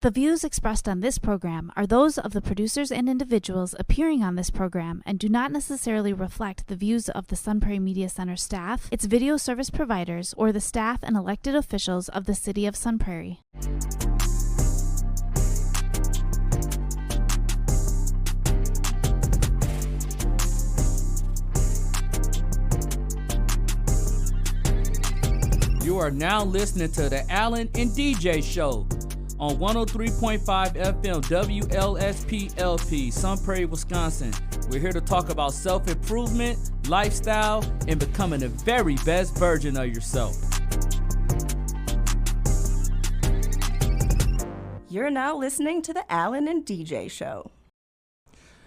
The views expressed on this program are those of the producers and individuals appearing on this program and do not necessarily reflect the views of the Sun Prairie Media Center staff, its video service providers, or the staff and elected officials of the City of Sun Prairie. You are now listening to the Allen and DJ Show on 103.5 FM WLSP-LP, Sun Prairie, Wisconsin. We're here to talk about self-improvement, lifestyle, and becoming the very best version of yourself. You're now listening to the Allen and DJ Show.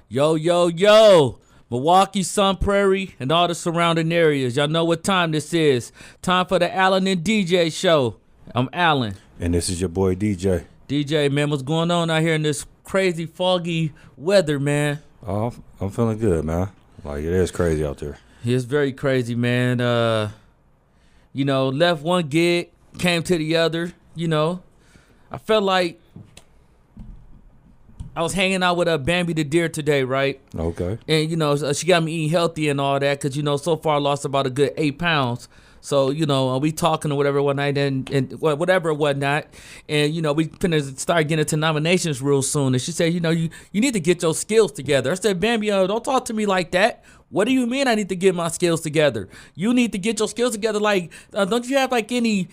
Yo, yo, yo. Milwaukee, Sun Prairie, and all the surrounding areas. Y'all know what time this is. Time for the Allen and DJ Show. I'm Allen. And this is your boy, DJ. DJ, man, what's going on out here in this crazy, foggy weather, man? Oh, I'm feeling good, man. Like, it is crazy out there. It's very crazy, man. Left one gig, came to the other, I felt like I was hanging out with Bambi the deer today, right? Okay. And, she got me eating healthy and all that because, so far I lost about a good 8 pounds. So, we talking or whatever one night and whatever whatnot. And, we finna start getting into nominations real soon. And she said, you need to get your skills together. I said, Bambi, don't talk to me like that. What do you mean I need to get my skills together? You need to get your skills together. Like, don't you have like any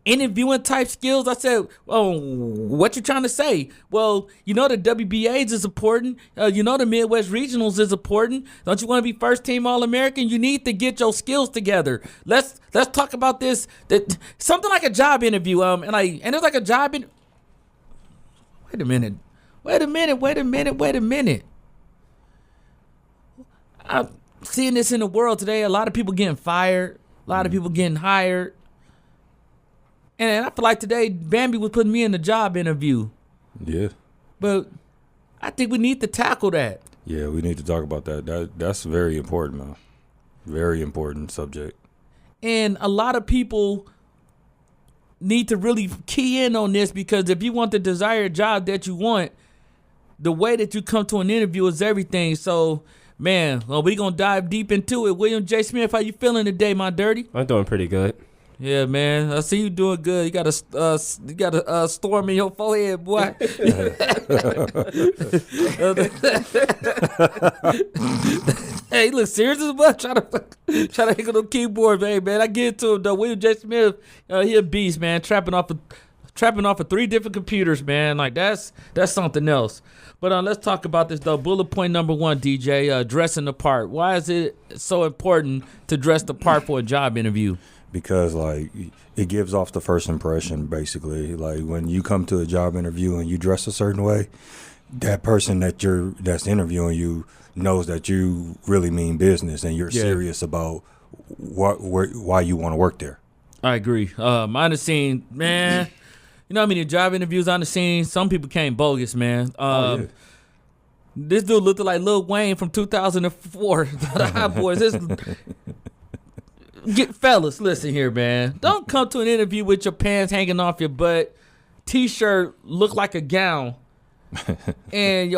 interviewing type skills? I said, oh, what you trying to say? Well, the WBAs is important. The Midwest Regionals is important. Don't you want to be first team All-American? You need to get your skills together. Let's talk about this. That something like a job interview. And it's like a job in. Wait a minute. I'm seeing this in the world today. A lot of people getting fired. A lot of people getting hired. And I feel like today, Bambi was putting me in a job interview. Yeah. But I think we need to tackle that. Yeah, we need to talk about that. That's very important, man. Very important subject. And a lot of people need to really key in on this because if you want the desired job that you want, the way that you come to an interview is everything. So, man, we're going to dive deep into it. William J. Smith, how you feeling today, my dirty? I'm doing pretty good. Yeah, man. I see you doing good. You got a storm in your forehead, boy. Hey, look serious as well. Try to hit on the keyboard, man. I get to him though. William J. Smith, he a beast, man. Trapping off of 3 different computers, man. Like that's something else. But let's talk about this though. Bullet point number 1, DJ, dressing the part. Why is it so important to dress the part for a job interview? Because, like, it gives off the first impression, basically. Like, when you come to a job interview and you dress a certain way, that person that's interviewing you knows that you really mean business and you're serious about why you want to work there. I agree. I done seen, man, how many job interviews I done seen? Some people came bogus, man. This dude looked like Lil Wayne from 2004. The Hot Boys. Fellas, listen here, man. Don't come to an interview with your pants hanging off your butt, t-shirt look like a gown, and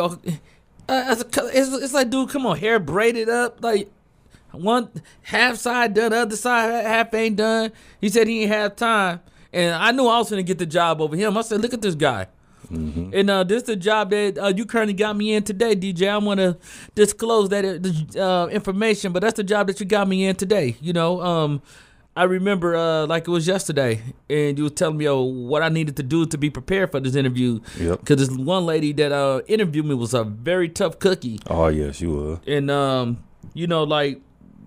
it's like, dude, come on, hair braided up, like one half side done, other side half ain't done. He said he ain't have time, and I knew I was gonna get the job over him. I said, look at this guy. Mm-hmm. And this is the job that you currently got me in today, DJ. I want to disclose that information, but that's the job that you got me in today. I remember like it was yesterday, and you was telling me what I needed to do to be prepared for this interview. Yep. Because this one lady that interviewed me was a very tough cookie. Oh, yes, she was. And, like,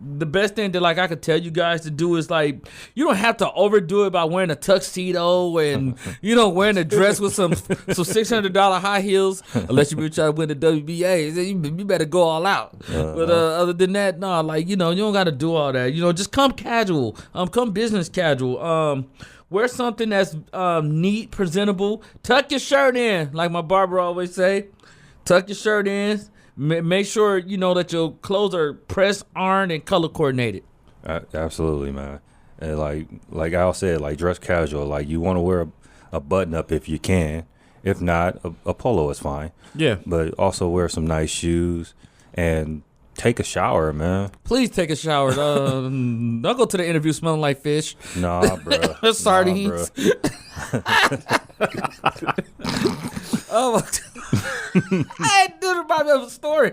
the best thing that like I could tell you guys to do is like you don't have to overdo it by wearing a tuxedo and wearing a dress with some $600 high heels unless you be trying to win the WBA. You better go all out. But other than that, no, like you don't got to do all that. Just come casual. Come business casual. Wear something that's neat, presentable. Tuck your shirt in, like my barber always say. Tuck your shirt in. Make sure that your clothes are pressed, ironed, and color coordinated. Absolutely, man. And like Al said, like dress casual. Like you want to wear a button up if you can, If not, a polo is fine. Yeah. But also wear some nice shoes and take a shower, man. Please take a shower. Don't go to the interview smelling like fish. Nah, bro. Sardines. Oh my God. I did remind me of a story.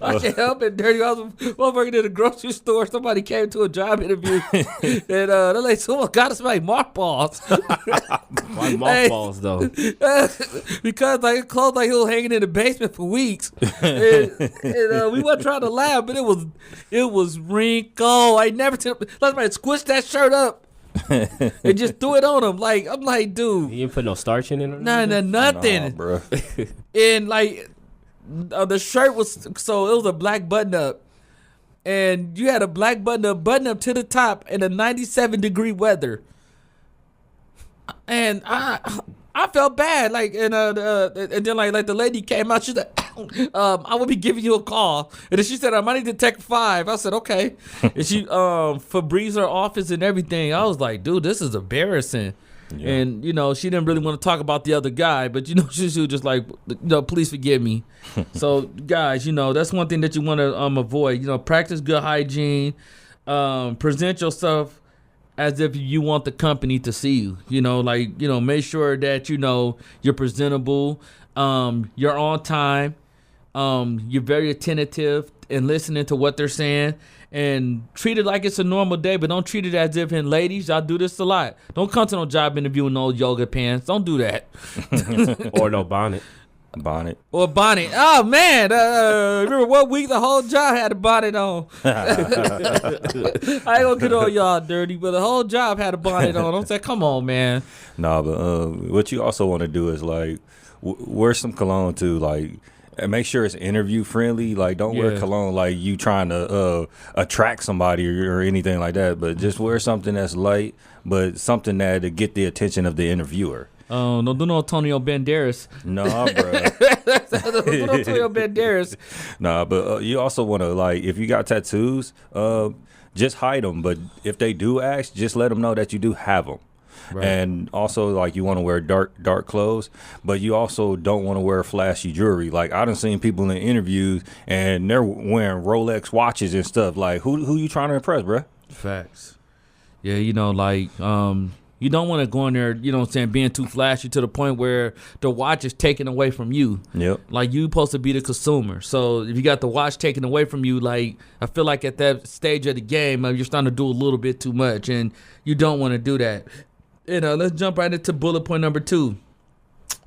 I can't help it. Dirty. I was working in a grocery store. Somebody came to a job interview, and they're like, "Someone got us like mothballs." Why mothballs though? Because like it clothes like it was hanging in the basement for weeks, and we weren't trying to laugh, but it was wrinkled. I never like somebody squished that shirt up. And just threw it on him. Like I'm like, dude, You didn't put no starch in it or nah, nothing? nothing. Nah, bro. And like the shirt was, so it was a black button up, and you had a black button up to the top in a 97-degree weather. And I felt bad, like, and then like the lady came out. She said, "I will be giving you a call." And then she said, "I might need to take 5." I said, "Okay." And she Febreze her office and everything. I was like, "Dude, this is embarrassing." Yeah. And she didn't really want to talk about the other guy, but she was just like, "Please forgive me." So guys, that's one thing that you want to avoid. Practice good hygiene. Present yourself as if you want the company to see you. Make sure that you're presentable, you're on time, you're very attentive and listening to what they're saying, and treat it like it's a normal day, but don't treat it as if, and ladies, y'all do this a lot. Don't come to no job interview in no yoga pants. Don't do that. Or no bonnet. Or bonnet. Oh man, remember one week the whole job had a bonnet on. I ain't gonna get on y'all dirty, but the whole job had a bonnet on. I'm saying, come on, man. Nah, but what you also want to do is like wear some cologne too, like. And make sure it's interview friendly. Like, don't wear cologne like you trying to attract somebody or anything like that. But just wear something that's light, but something that to get the attention of the interviewer. Oh, don't do no Antonio Banderas. Nah, bro. Don't do no Antonio Banderas. Nah, but you also want to, like, if you got tattoos, just hide them. But if they do ask, just let them know that you do have them. Right. And also, like, you want to wear dark clothes, but you also don't want to wear flashy jewelry. Like, I done seen people in interviews and they're wearing Rolex watches and stuff. Like, who you trying to impress, bro? Facts. Yeah, you don't want to go in there, being too flashy to the point where the watch is taken away from you. Yep. Like, you supposed to be the consumer. So if you got the watch taken away from you, like, I feel like at that stage of the game, you're starting to do a little bit too much, and you don't want to do that. Let's jump right into bullet point number 2.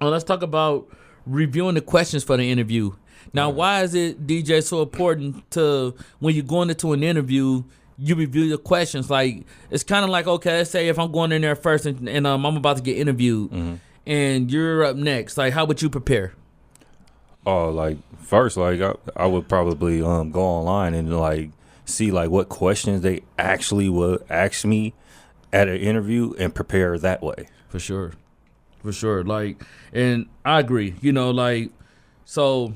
Let's talk about reviewing the questions for the interview. Now, why is it, DJ, so important to, when you're going into an interview, you review your questions? Like, it's kind of like, okay, let's say if I'm going in there first and I'm about to get interviewed, and you're up next, like, how would you prepare? Oh, like, first, like, I would probably go online and, like, see, like, what questions they actually would ask me at an interview and prepare that way. For sure. Like, and I agree, so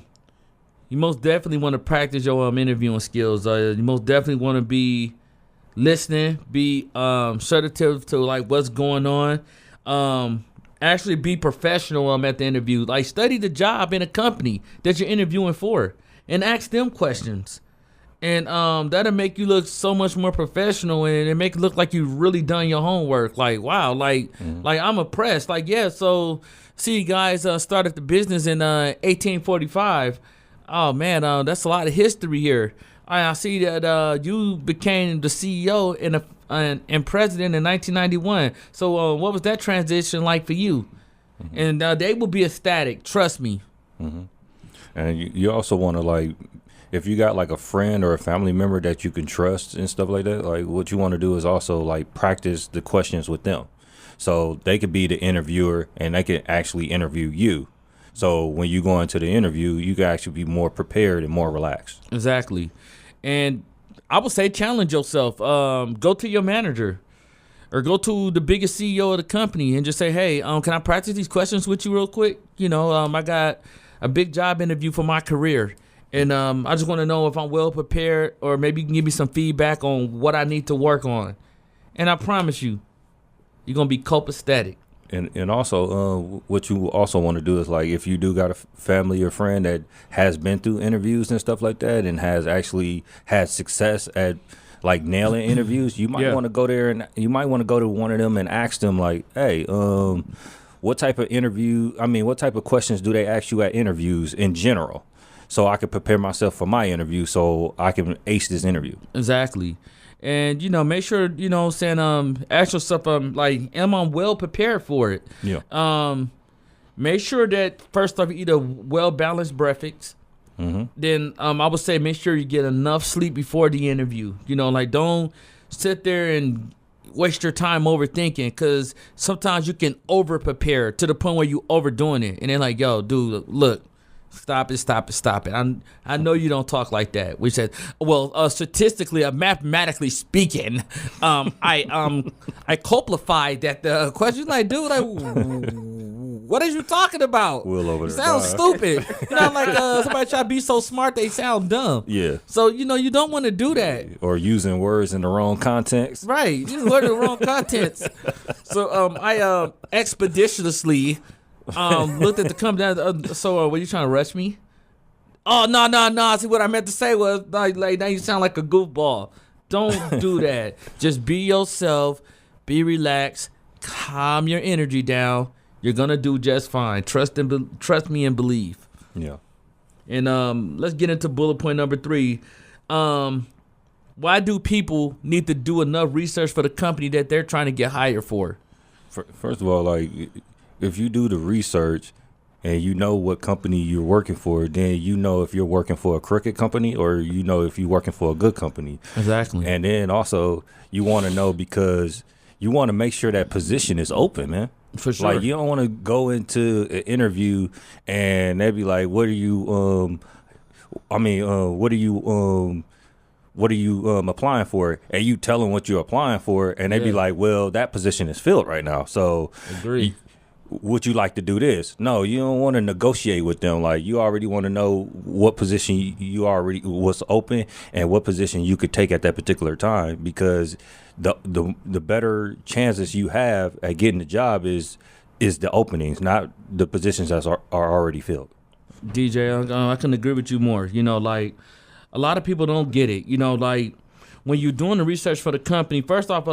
you most definitely want to practice your interviewing skills. You most definitely want to be listening, be assertive to, like, what's going on. Actually be professional at the interview. Like, study the job in a company that you're interviewing for and ask them questions. And that'll make you look so much more professional, and it make it look like you've really done your homework. Like, wow, like I'm impressed. Like, yeah, so see, you guys started the business in 1845. Oh man, that's a lot of history here. I see that you became the CEO and president in 1991. So what was that transition like for you? And they will be ecstatic. Trust me. And you also want to, like, if you got like a friend or a family member that you can trust and stuff like that, like, what you want to do is also, like, practice the questions with them. So they could be the interviewer and they can actually interview you. So when you go into the interview, you can actually be more prepared and more relaxed. Exactly. And I would say challenge yourself. Go to your manager or go to the biggest CEO of the company and just say, hey, can I practice these questions with you real quick? I got a big job interview for my career. And I just want to know if I'm well prepared, or maybe you can give me some feedback on what I need to work on. And I promise you, you're going to be copacetic. And also, what you also want to do is like if you do got a family or friend that has been through interviews and stuff like that and has actually had success at like nailing interviews, you might want to go there and you might want to go to one of them and ask them like, hey, what type of what type of questions do they ask you at interviews in general? So I can prepare myself for my interview so I can ace this interview. Exactly. And, make sure, ask yourself, like, am I well prepared for it? Yeah. Make sure that, first off, you eat a well-balanced breakfast. Mm-hmm. Then I would say make sure you get enough sleep before the interview. Don't sit there and waste your time overthinking, because sometimes you can over-prepare to the point where you overdoing it. And they're like, yo, dude, look. Stop it. I know you don't talk like that. We said, well, statistically, mathematically speaking, I coplified that the question, like, dude, like, what are you talking about? Will over You there. sound stupid. Like somebody try to be so smart, they sound dumb. Yeah. So, you don't want to do that. Or using words in the wrong context. Right. You word the wrong contents. So, I expeditiously looked at the company. So, were you trying to rush me? Oh, no. See, what I meant to say was, like now you sound like a goofball. Don't do that. Just be yourself. Be relaxed. Calm your energy down. You're gonna do just fine. Trust me and believe. Yeah. And let's get into bullet point number 3. Why do people need to do enough research for the company that they're trying to get hired for? First of all, like, if you do the research and you know what company you're working for, then you know if you're working for a crooked company or you know if you're working for a good company. Exactly. And then also you want to know because you want to make sure that position is open, man. For sure. Like, you don't want to go into an interview and they be like, what are you applying for? And you tell them what you're applying for, and they be like, well, that position is filled right now. So Agree. Would you like to do this? No, you don't want to negotiate with them. Like, you already want to know what position what's open and what position you could take at that particular time, because the better chances you have at getting the job is the openings, not the positions that are already filled. DJ, I couldn't agree with you more. Like, a lot of people don't get it. Like, when you're doing the research for the company, first off,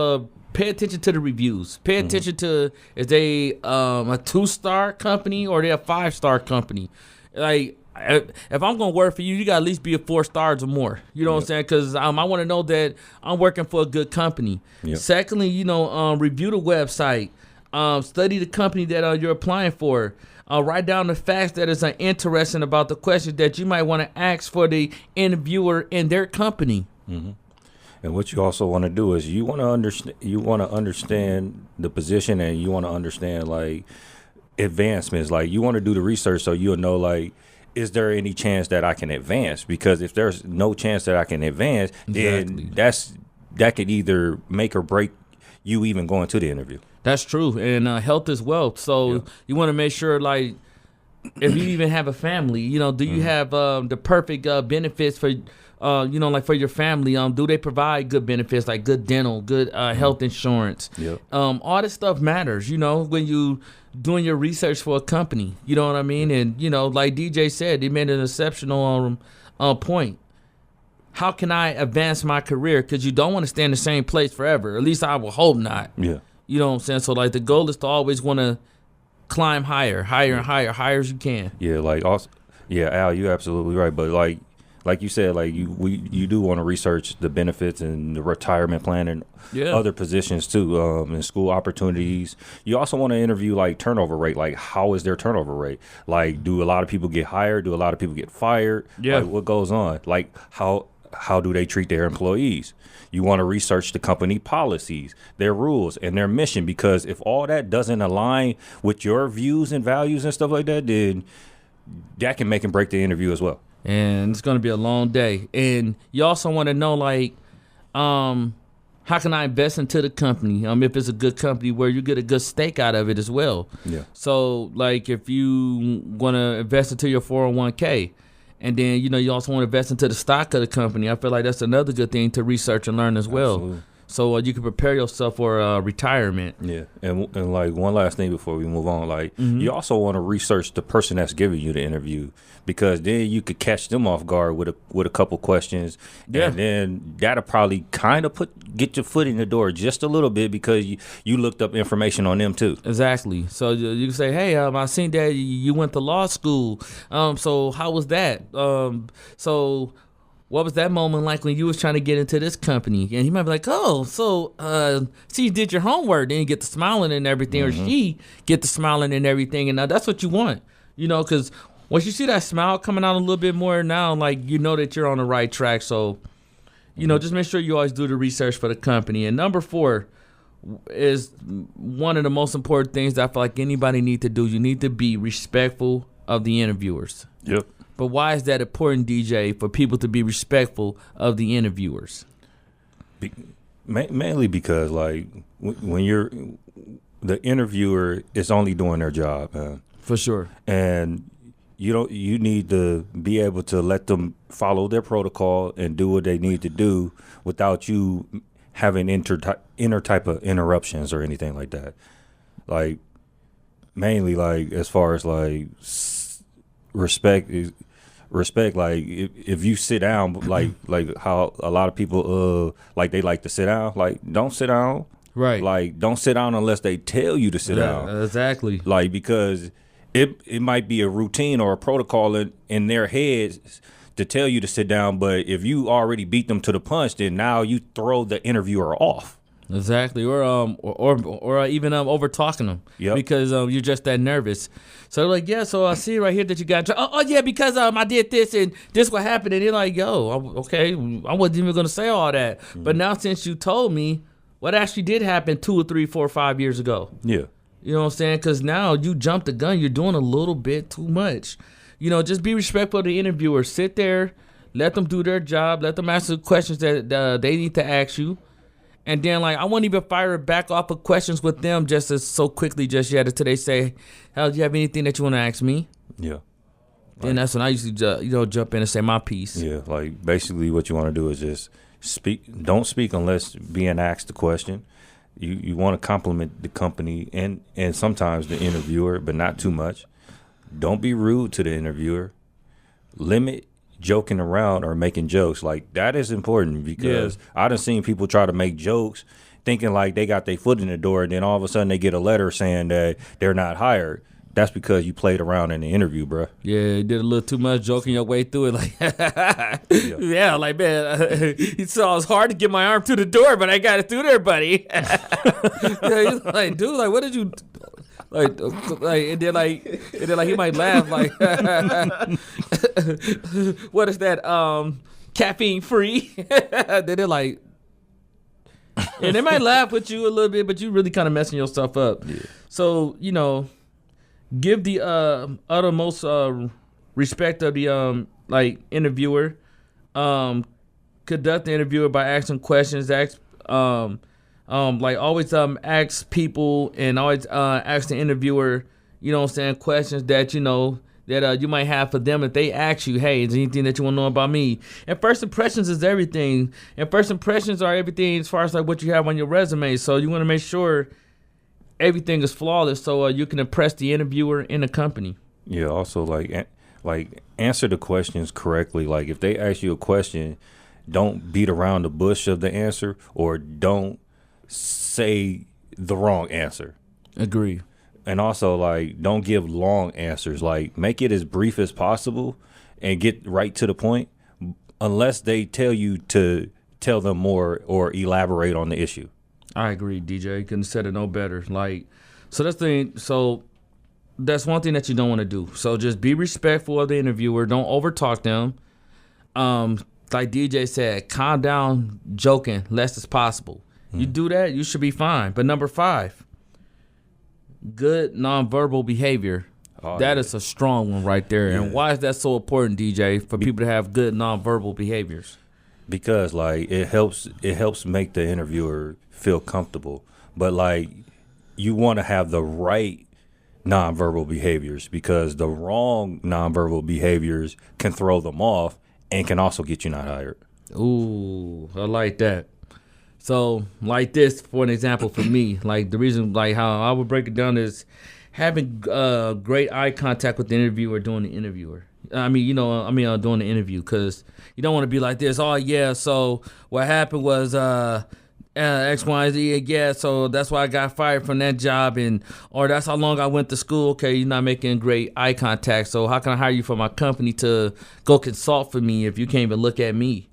pay attention to the reviews. Pay attention to, is they a 2-star company or they a 5-star company? Like, if I'm going to work for you, you got to at least be a 4 stars or more. You know what I'm saying? Because I want to know that I'm working for a good company. Yep. Secondly, review the website. Study the company that you're applying for. Write down the facts that is interesting about the questions that you might want to ask for the interviewer in their company. Mm-hmm. And what you also want to do is you want to understand the position, and you want to understand like advancements. Like, you want to do the research so you'll know, like, is there any chance that I can advance? Because if there's no chance that I can advance, then that could either make or break you even going to the interview. Like true. And health is wealth. So you want to make sure, like, if you even have a family, do you have the perfect benefits for like for your family? Do they provide good benefits, like good dental, good health insurance? Yep. All this stuff matters, when you doing your research for a company. You know what I mean? And, like DJ said, he made an exceptional point. How can I advance my career? Because you don't want to stay in the same place forever. At least I will hope not. Yeah. You know what I'm saying? So, like, the goal is to always want to climb higher and higher as you can. Yeah, like, also, Al, you're absolutely right. But like you said, like, you do want to research the benefits and the retirement plan and other positions too, and school opportunities. You also want to interview like turnover rate. Like, how is their turnover rate? Like, do a lot of people get hired? Do a lot of people get fired? Yeah. Like, what goes on? Like, how do they treat their employees? You want to research the company policies, their rules, and their mission, because if all that doesn't align with your views and values and stuff like that, then that can make and break the interview as well. And it's going to be a long day. And you also want to know, like, how can I invest into the company? If it's a good company where you get a good stake out of it as well. Yeah. So, like, if you want to invest into your 401k, and then, you also want to invest into the stock of the company, I feel like that's another good thing to research and learn as well. Absolutely. so you can prepare yourself for retirement. Yeah, and like one last thing before we move on, like you also want to research the person that's giving you the interview, because then you could catch them off guard with a couple questions, and then that'll probably kind of get your foot in the door just a little bit, because you looked up information on them too. Exactly. So you can say, hey, I seen that you went to law school. So how was that? So what was that moment like when you was trying to get into this company? And he might be like, oh, so see, you did your homework. Then you get to smiling and everything, or she get to smiling and everything. And now that's what you want, because once you see that smile coming out a little bit more now, like, you know that you're on the right track. So, just make sure you always do the research for the company. And number 4 is one of the most important things that I feel like anybody need to do. You need to be respectful of the interviewers. Yep. But why is that important, DJ, for people to be respectful of the interviewers? Mainly because, like, when you're the interviewer is only doing their job, man. For sure. And you need to be able to let them follow their protocol and do what they need to do without you having inner type of interruptions or anything like that. Like, mainly, like, as far as like respect, like, if you sit down, like how a lot of people like they like to sit down, like, don't sit down. Right. Like, don't sit down unless they tell you to sit down. Exactly. Like, because it might be a routine or a protocol in their heads to tell you to sit down, but if you already beat them to the punch, then now you throw the interviewer off. Exactly, or even over talking them, because you're just that nervous. So like, yeah, so I see right here that you got. Oh yeah, because I did this and this what happened, and you're like, yo, okay, I wasn't even gonna say all that, but now since you told me what actually did happen 2 or 3, 4, or 5 years ago, you know what I'm saying? Because now you jumped the gun, you're doing a little bit too much. Just be respectful of the interviewer. Sit there, let them do their job, let them ask the questions that they need to ask you. And then, like, I won't even fire back off of questions with them just as so quickly just yet until they say, hell, do you have anything that you want to ask me? Yeah. Then that's when I usually, jump in and say my piece. Yeah, like, basically what you want to do is just speak. Don't speak unless being asked the question. You want to compliment the company and sometimes the interviewer, but not too much. Don't be rude to the interviewer. Limit joking around or making jokes. Like, that is important, because I done seen people try to make jokes thinking like they got their foot in the door, and then all of a sudden they get a letter saying that they're not hired. That's because you played around in the interview, bro. Yeah, you did a little too much joking your way through it. Like, yeah, like, man, he saw it's hard to get my arm through the door, but I got it through there, buddy. He's like, dude, like, what did you... Like, and then he might laugh like, what is that? Caffeine free. Then they're like, and they might laugh with you a little bit, but you really kind of messing yourself up. Yeah. So give the uttermost respect of the interviewer. Conduct the interviewer by asking questions. Always ask people and always ask the interviewer, questions that you might have for them if they ask you, hey, is there anything that you want to know about me? And first impressions is everything. And first impressions are everything as far as like what you have on your resume. So you want to make sure everything is flawless so you can impress the interviewer in the company. Yeah, also like answer the questions correctly. Like, if they ask you a question, don't beat around the bush of the answer, or don't say the wrong answer. Agree. And also, like, don't give long answers. Like, make it as brief as possible and get right to the point, unless they tell you to tell them more or elaborate on the issue. I agree, DJ. Couldn't have said it no better. Like, so that's one thing that you don't want to do. So just be respectful of the interviewer. Don't overtalk them. Like DJ said, calm down, joking, less as possible. You do that, you should be fine. But number 5, good nonverbal behavior. That is a strong one right there. Yeah. And why is that so important, DJ, for people to have good nonverbal behaviors? Because, like, it helps make the interviewer feel comfortable. But, like, you want to have the right nonverbal behaviors, because the wrong nonverbal behaviors can throw them off and can also get you not hired. Ooh, I like that. So like this, for an example, for me, like the reason, like how I would break it down is having great eye contact with the interviewer during the interviewer. During the interview, because you don't want to be like this. Oh yeah, so what happened was X, Y, Z. Yeah, so that's why I got fired from that job, or that's how long I went to school. Okay, you're not making great eye contact. So how can I hire you for my company to go consult for me if you can't even look at me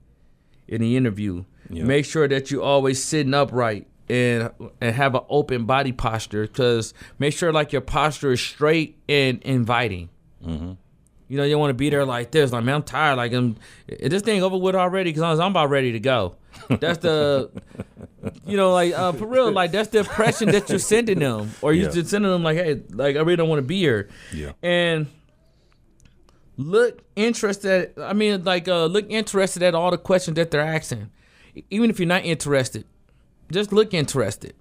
in the interview? Yep. Make sure that you always sitting upright and have an open body posture, because make sure like your posture is straight and inviting. Mm-hmm. You know, you don't want to be there like this. Like, man, I'm tired. Like, this thing over with already, because I'm about ready to go. That's the, for real, like, that's the impression that you're sending them. Or you're just sending them like, hey, like, I really don't want to be here. Yeah. And look interested at all the questions that they're asking. Even if you're not interested, just look interested.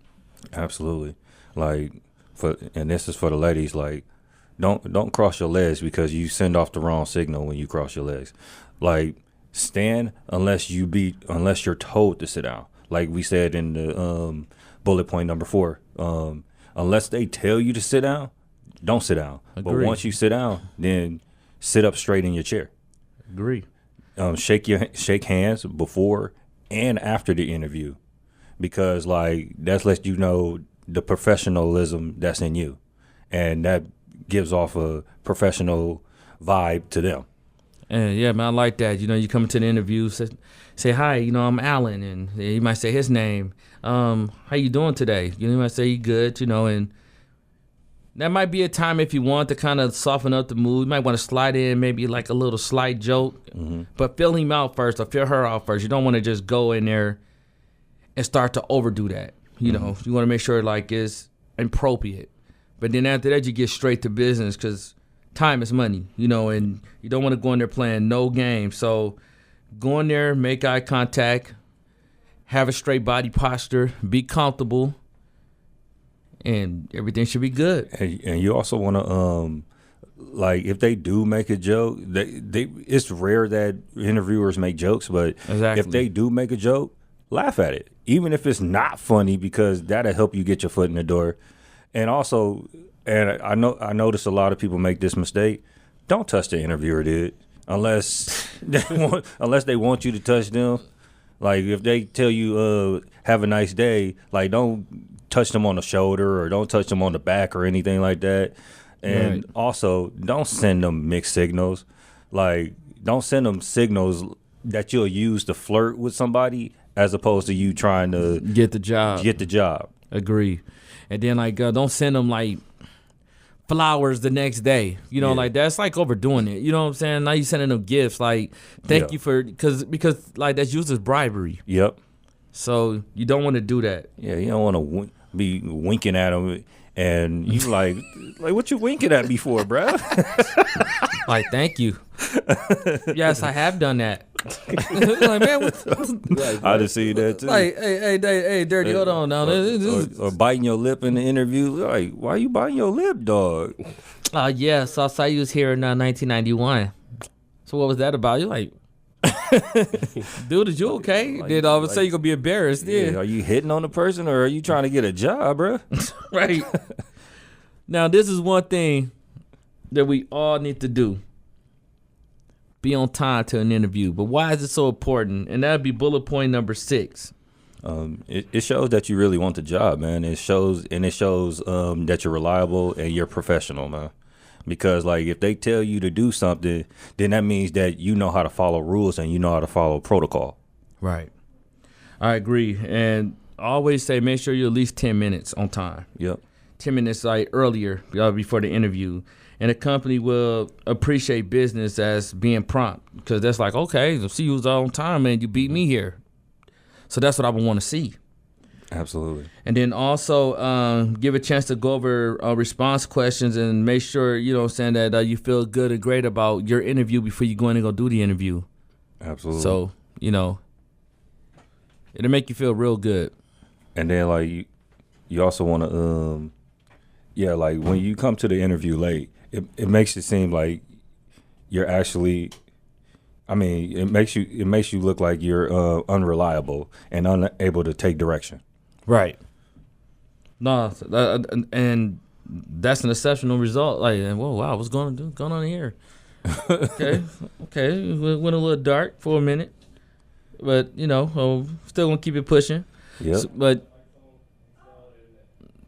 Absolutely. Like, and this is for the ladies, like, Don't cross your legs because you send off the wrong signal when you cross your legs. Like, stand unless you're told to sit down. Like we said in the bullet point number 4. Unless they tell you to sit down, don't sit down. Agreed. But once you sit down, then sit up straight in your chair. Agree. Shake hands before and after the interview, because like that lets you know the professionalism that's in you, and that gives off a professional vibe to them. And yeah, man, I like that. You know, you come into the interview, say hi, I'm Alan, and you might say his name. How you doing today? You might say you good, and that might be a time if you want to kind of soften up the mood. You might want to slide in maybe like a little slight joke, but fill him out first or fill her out first. You don't want to just go in there and start to overdo that. You know, you want to make sure like it's appropriate. But then after that, you get straight to business, because time is money, and you don't want to go in there playing no games. So go in there, make eye contact, have a straight body posture, be comfortable, and everything should be good. And you also want to, like, if they do make a joke, it's rare that interviewers make jokes, but exactly. If they do make a joke, laugh at it, even if it's not funny, because that'll help you get your foot in the door. And also, I notice a lot of people make this mistake. Don't touch the interviewer, dude, unless they want you to touch them. Like, if they tell you, have a nice day, like, don't touch them on the shoulder or don't touch them on the back or anything like that. And also, don't send them mixed signals. Like, don't send them signals that you'll use to flirt with somebody as opposed to you trying to get the job. Agree. And then, like, don't send them, like, flowers the next day. Like, that's, like, overdoing it. You know what I'm saying? Now you sending them gifts, like, thank you for, because, like, that's used as bribery. Yep. So you don't want to do that. Yeah, you don't want to be winking at them, and you like, what you winking at me for, bro? Like, thank you. Yes, I have done that. Like, man, I just see that too. Like, hey, dirty, hold on now. Or biting your lip in the interview. Like, why you biting your lip, dog? Yeah, so I saw you was here in 1991. So what was that about? You like, dude, is you okay? Like, then all of a sudden you're gonna be embarrassed. Yeah. Are you hitting on the person, or are you trying to get a job, bro? Right. Now, this is one thing that we all need to do. Be on time to an interview. But why is it so important? And that'd be bullet point number 6. It shows that you really want the job, man. It shows that you're reliable and you're professional, man. Because, like, if they tell you to do something, then that means that you know how to follow rules and you know how to follow protocol. Right. I agree. And I always say make sure you're at least 10 minutes on time. Yep. 10 minutes like earlier before the interview. And the company will appreciate business as being prompt, because that's like, okay, see you was on time, man. You beat me here. So that's what I would want to see. Absolutely. And then also give a chance to go over response questions and make sure, that you feel good and great about your interview before you go in and go do the interview. Absolutely. So, it'll make you feel real good. And then, like, you also want to, like, when you come to the interview late, it makes it seem like you're actually I mean, it makes you look like you're unreliable and unable to take direction. Right. No, and that's an exceptional result. Like, whoa, wow, what's going on here? Okay, we went a little dark for a minute, but still gonna keep it pushing. Yeah.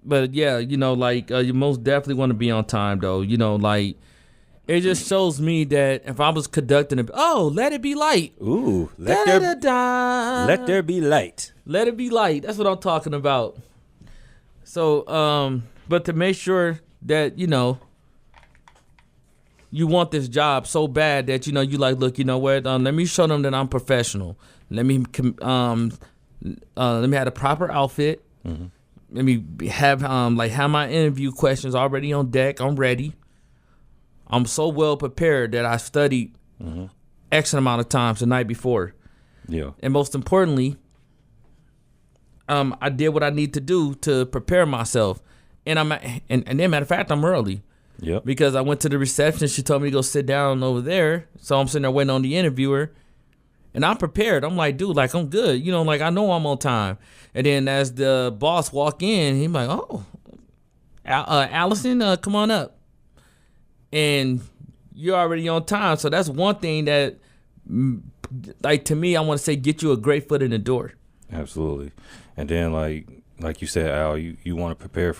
But yeah, like you most definitely want to be on time, though. Like it just shows me that if I was conducting let it be light. Ooh, let there be light. Let it be light. That's what I'm talking about. So, but to make sure that you want this job so bad that you like, look, what? Let me show them that I'm professional. Let me have the proper outfit. Mm-hmm. Let me have my interview questions already on deck. I'm ready. I'm so well prepared that I studied X amount of times the night before. Yeah. And most importantly, I did what I need to do to prepare myself. And then matter of fact, I'm early. Yep. Because I went to the reception. She told me to go sit down over there. So I'm sitting there waiting on the interviewer. And I'm prepared. I'm like, dude, like, I'm good. Like, I know I'm on time. And then as the boss walk in, he's like, oh, Allison, come on up. And you're already on time. So that's one thing that, like, to me, I want to say, get you a great foot in the door. Absolutely. And then, like you said, Al, you want to prepare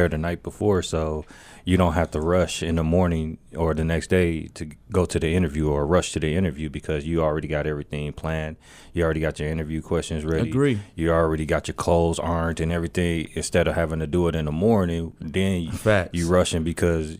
the night before, so you don't have to rush in the morning or the next day to go to the interview or rush to the interview because you already got everything planned. You already got your interview questions ready. Agree. You already got your clothes ironed and everything. Instead of having to do it in the morning, then you rushing because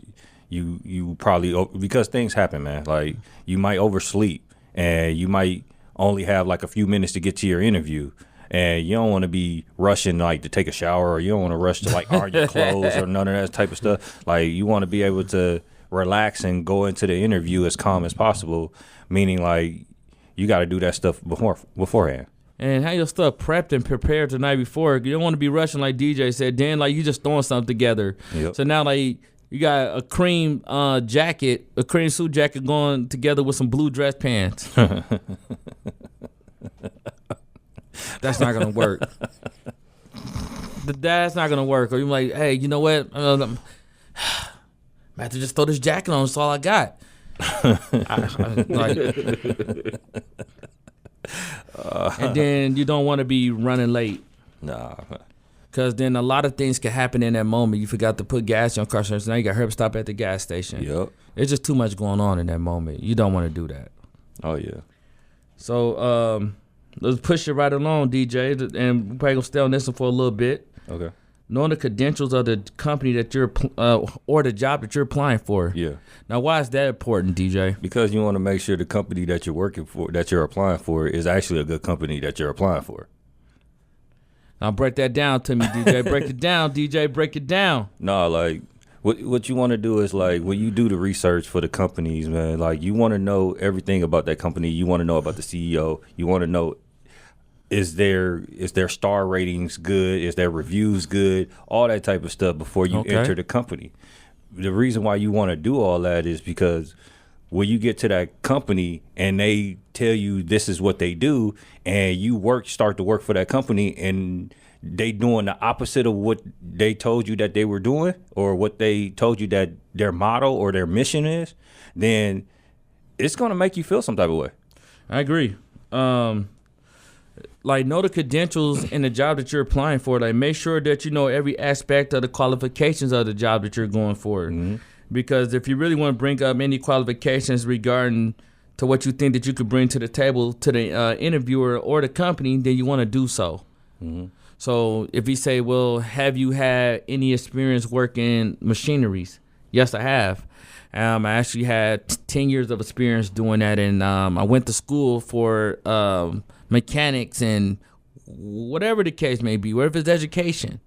you probably, because things happen, man. Like, you might oversleep and you might only have like a few minutes to get to your interview. And you don't want to be rushing like to take a shower, or you don't want to rush to like iron your clothes or none of that type of stuff. Like, you want to be able to relax and go into the interview as calm as possible, meaning like you got to do that stuff beforehand. And have your stuff prepped and prepared the night before. You don't want to be rushing like DJ said. Then like you just throwing something together. Yep. So now like you got a cream jacket, a cream suit jacket going together with some blue dress pants. That's not gonna work. That's not gonna work. Or you're like, hey, you know what? I have to just throw this jacket on. That's all I got. And then you don't want to be running late. Nah. Because then a lot of things can happen in that moment. You forgot to put gas in your car, so now you got to stop at the gas station. Yep. It's just too much going on in that moment. You don't want to do that. Oh yeah. So let's push it right along, DJ, and we're probably gonna stay on this one for a little bit. Okay. Knowing the credentials of the company that you're or the job that you're applying for. Yeah. Now, why is that important, DJ? Because you want to make sure the company that you're working for, that you're applying for, is actually a good company that you're applying for. Now, break that down to me, DJ. Break it down, DJ. Break it down. No, like what you want to do is like when you do the research for the companies, man. Like, you want to know everything about that company. You want to know about the CEO. You want to know. Is their star ratings good? Is their reviews good? All that type of stuff before you enter the company. The reason why you want to do all that is because when you get to that company and they tell you this is what they do, and you start to work for that company, and they doing the opposite of what they told you that they were doing, or what they told you that their motto or their mission is, then it's gonna make you feel some type of way. I agree. Like, know the credentials in the job that you're applying for. Like, make sure that you know every aspect of the qualifications of the job that you're going for. Mm-hmm. Because if you really want to bring up any qualifications regarding to what you think that you could bring to the table to the interviewer or the company, then you want to do so. Mm-hmm. So if you say, well, have you had any experience working machineries? Yes, I have. I actually had 10 years of experience doing that, and I went to school for mechanics and whatever the case may be, whatever it's education.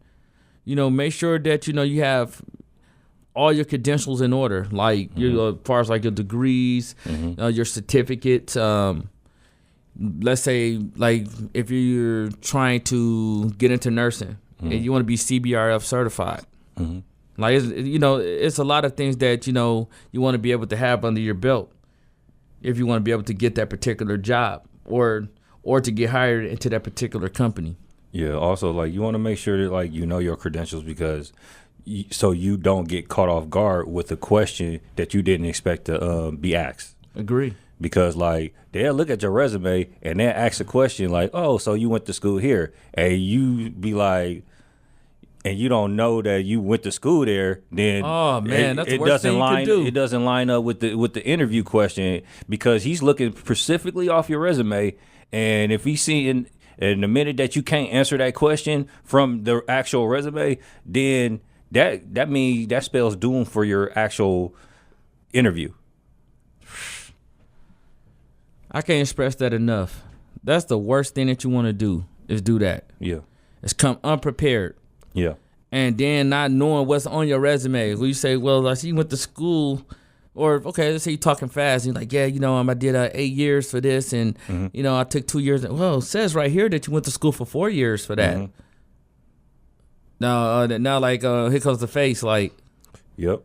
Make sure that you have all your credentials in order, like as far as like your degrees, your certificates. Let's say like if you're trying to get into nursing and you want to be CBRF certified. Mm-hmm. Like, it's a lot of things that, you want to be able to have under your belt. if you want to be able to get that particular job or to get hired into that particular company. Yeah. Also, like, you want to make sure that, like, you know your credentials, because so you don't get caught off guard with a question that you didn't expect to be asked. Agree. Because, like, they'll look at your resume and they'll ask a question like, oh, so you went to school here. And you be like, and you don't know that you went to school there, then Oh, man, that's the worst thing you could do. It doesn't line up with the interview question, because he's looking specifically off your resume. And if he's seeing in the minute that you can't answer that question from the actual resume, then that means that spells doom for your actual interview. I can't express that enough. That's the worst thing that you want to do, is do that. Yeah. It's come unprepared. Yeah. And then not knowing what's on your resume. When you say, well, I see you went to school, or, okay, let's say you're talking fast. And you're like, yeah, I did 8 years for this, and, I took 2 years. Well, it says right here that you went to school for 4 years for that. Now, here comes the face, like. Yep.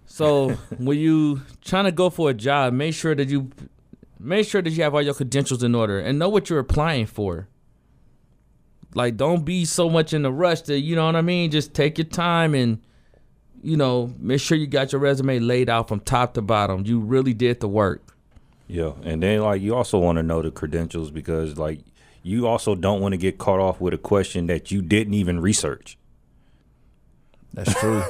So when you trying to go for a job, make sure that you have all your credentials in order and know what you're applying for. Like, don't be so much in a rush that, you know what I mean? Just take your time and, make sure you got your resume laid out from top to bottom. You really did the work. Yeah. And then, like, you also want to know the credentials, because, like, you also don't want to get caught off with a question that you didn't even research. That's true.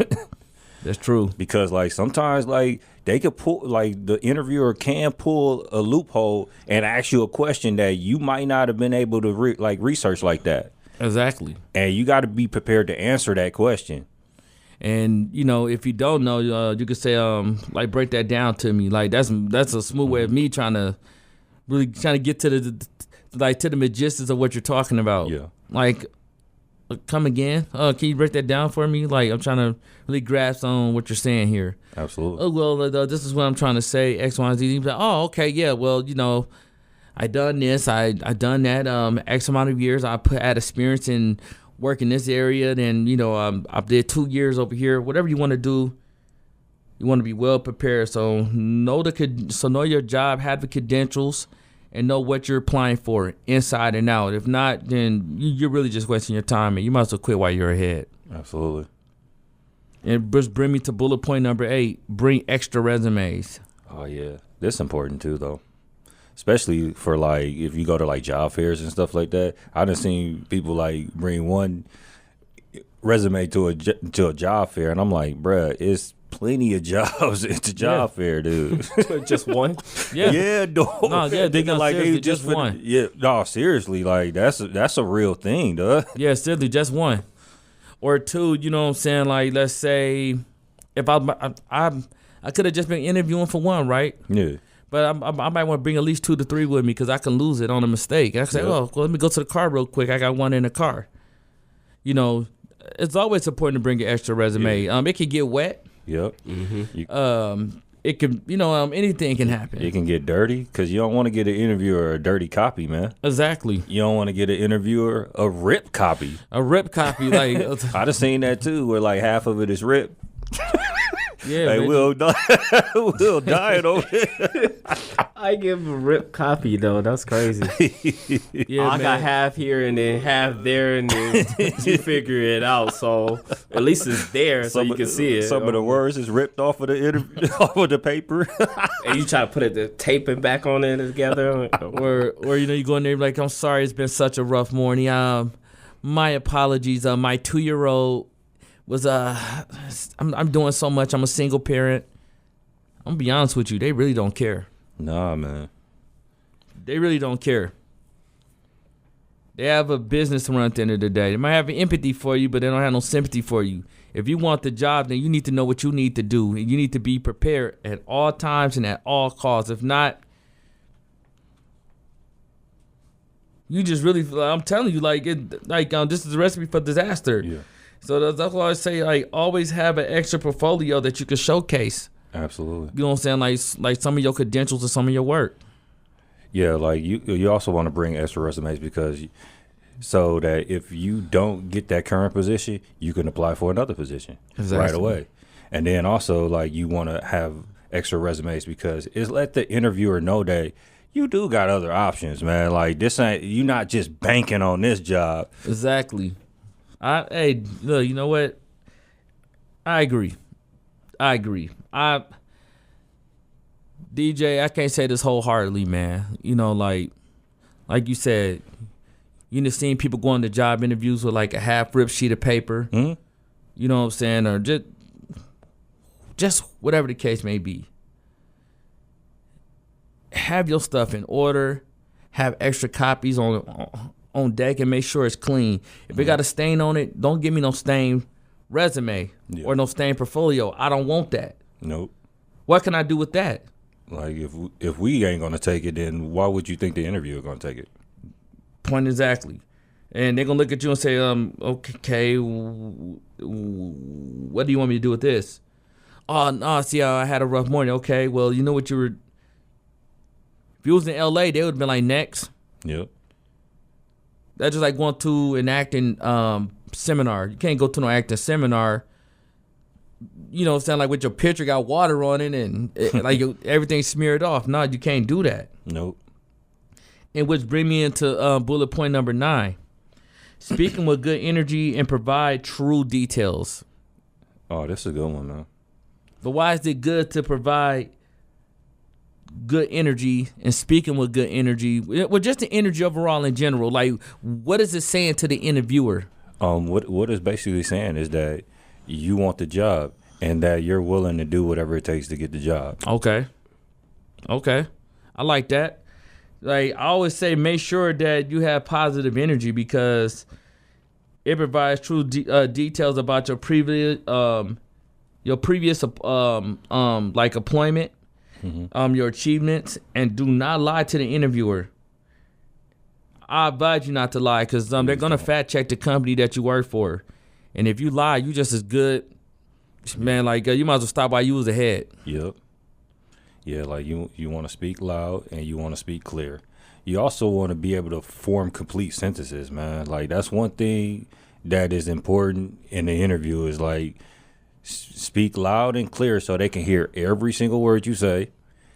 That's true. Because, like, sometimes, like, they could pull, like, the interviewer can pull a loophole and ask you a question that you might not have been able to research like that. Exactly. And you got to be prepared to answer that question. And, if you don't know, you could say, break that down to me. Like, that's a smooth way of me trying to get to the magicians of what you're talking about. Yeah. Like, come again? Can you break that down for me? Like, I'm trying to really grasp on what you're saying here. Absolutely. Oh, well, this is what I'm trying to say, X, Y, and Z. You'd be like, oh, okay, yeah, well, I done this, I done that, X amount of years. I had experience in work in this area. Then, I did 2 years over here. Whatever you want to do, you want to be well prepared. So know your job, have the credentials, and know what you're applying for inside and out. If not, then you're really just wasting your time, and you might as well quit while you're ahead. Absolutely. And just bring me to bullet point number 8. Bring extra resumes. Oh, yeah. That's important, too, though. Especially for, like, if you go to, like, job fairs and stuff like that. I done seen people, like, bring one resume to a job fair, and I'm like, bruh, it's plenty of jobs at the job fair, dude. Just one? Yeah. Yeah, dog. No, yeah, they got seriously just one. Yeah, no, seriously, like, that's a real thing, duh. Yeah, seriously, just one. Or 2, you know what I'm saying? Like, let's say if I could have just been interviewing for one, right? Yeah. But I might want to bring at least 2 to 3 with me, because I can lose it on a mistake. I can say, well, let me go to the car real quick. I got one in the car. It's always important to bring an extra resume. Yeah. It can get wet. Yep. It can, anything can happen. It can get dirty, because you don't want to get an interviewer a dirty copy, man. Exactly. You don't want to get an interviewer a ripped copy. A ripped copy, like I done seen that too, where like half of it is ripped. Yeah, hey, we'll die it over here. I give a rip copy though. That's crazy. Yeah, I got half here and then half there, and then you figure it out. So at least it's there, so you can see it. Some of the words is ripped off of the off of the paper, and you try to put the taping back on it together, or you go in there like, I'm sorry, it's been such a rough morning. My apologies. My 2-year-old was I'm doing so much. I'm a single parent. I'm gonna be honest with you, they really don't care. Nah, man. They really don't care. They have a business to run at the end of the day. They might have empathy for you, but they don't have no sympathy for you. If you want the job, then you need to know what you need to do. And you need to be prepared at all times and at all costs. If not, you just really, I'm telling you, this is a recipe for disaster. Yeah. So that's why I say, like, always have an extra portfolio that you can showcase. Absolutely. You know what I'm saying? Like some of your credentials or some of your work. Yeah, like you also want to bring extra resumes because so that if you don't get that current position, you can apply for another position right away. And then also like you want to have extra resumes because it's let the interviewer know that you do got other options, man. Like this ain't you not just banking on this job. Exactly. Hey, look, you know what? I agree. DJ, I can't say this wholeheartedly, man. You know, like you said, you done seen people going to job interviews with like a half-ripped sheet of paper. Mm-hmm. You know what I'm saying? Or just whatever the case may be. Have your stuff in order. Have extra copies on deck and make sure it's clean. If it got a stain on it, don't give me no stained resume or no stained portfolio. I don't want that. Nope. What can I do with that? Like if we ain't gonna take it, then why would you think the interviewer gonna take it? Point exactly. And they're gonna look at you and say, okay, what do you want me to do with this? Oh no, see, I had a rough morning. Okay, well, you know what you were. If you was in LA, they would have been like, next. Yep. That's just like going to an acting seminar. You can't go to no acting seminar. You know what I'm saying? Like with your picture got water on it and like everything smeared off. No, you can't do that. Nope. And which bring me into bullet point number 9. Speaking with good energy and provide true details. Oh, this is a good one, man. But why is it good to provide good energy and speaking with good energy? Well, just the energy overall in general. Like, what is it saying to the interviewer? What it's basically saying is that you want the job and that you're willing to do whatever it takes to get the job. Okay. I like that. Like, I always say, make sure that you have positive energy because it provides true details about your previous like employment, your achievements, and do not lie to the interviewer. I advise you not to lie because they're gonna fact check the company that you work for, and if you lie, you just as good, man. Like you might as well stop while you was ahead. Yep. Yeah, like you want to speak loud and you want to speak clear. You also want to be able to form complete sentences, man. Like that's one thing that is important in the interview is like speak loud and clear so they can hear every single word you say.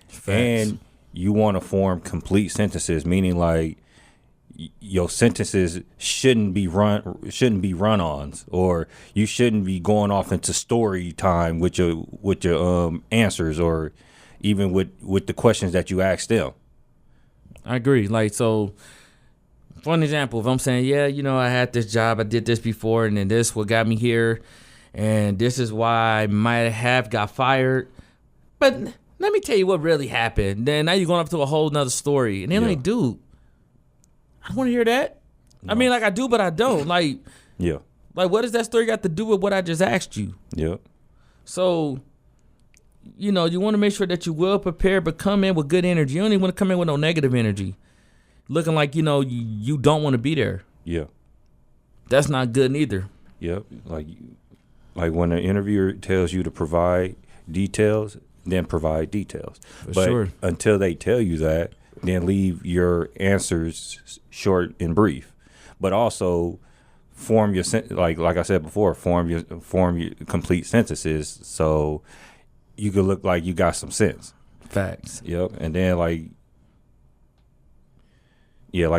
Facts. And you want to form complete sentences, meaning like your sentences shouldn't be run-ons, or you shouldn't be going off into story time with your answers, or even with the questions that you ask them. I agree. Like, so for an example, if I'm saying, yeah, you know, I had this job, I did this before, and then this what got me here, and this is why I might have got fired. But let me tell you what really happened. Then now you're going up to a whole nother story. And they're like, dude, I don't want to hear that. No. I mean, like I do, but I don't. Like, yeah. Like, what does that story got to do with what I just asked you? Yeah. So, you know, you want to make sure that you're well prepared, but come in with good energy. You don't even want to come in with no negative energy. Looking like, you know, you don't want to be there. Yeah. That's not good neither. Yep. Like when an interviewer tells you to provide details, then provide details. But sure. Until they tell you that, then leave your answers short and brief. But also form your like I said before, form your complete sentences so you can look like you got some sense. Facts. Yep. And then like